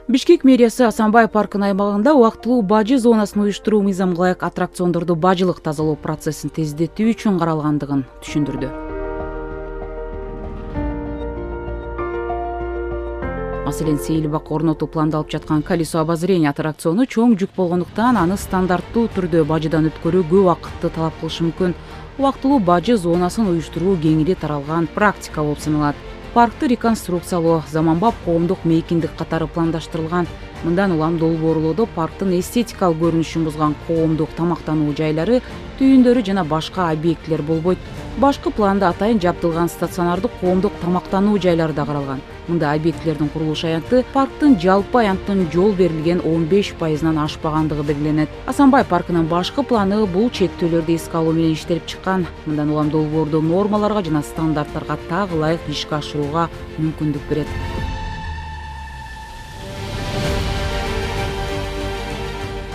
Бишкек мэриясы Асанбай паркынын аймагында убактылуу бажы зонасын уюштуруу мыйзамга ылайык аттракциондорду бажылык тазалоо процессин тездетүү үчүн каралгандыгын түшүндүрдү. Маселен, сейилбак орнотуу пландалып жаткан колесо обозрения аттракциону чоң жүк болгондуктан аны стандарттуу түрдө бажыдан өткөрүү көп убакытты талап кылышы мүмкүн. Убактылуу бажы зонасын уюштуруу кеңири таралган практика болуп саналат. Паркты реконструкциялоо, заманбап коомдук мейкиндик катары пландаштырылган. Мындан улам долбоорлоодо парктын эстетикалык көрүнүшүн бузган коомдук тамактануу жайлары, түйүндөрү жана башка объектилер болбойт. Башкы планда атайын жабдылган стационардык коомдук тамактануу жайлары да каралган. Мында объектилердин курулуш аянты парктын жалпы аянттын жол берилген 15%-нан ашпагандыгы белгиленет. Асанбай паркынын башкы планы бул чектөөлөрдү эске алуу менен иштелип чыккан. Мындан улам долбоорду нормаларга жана стандарттарга так ылайык ишке ашырууга мүмкүндүк берет.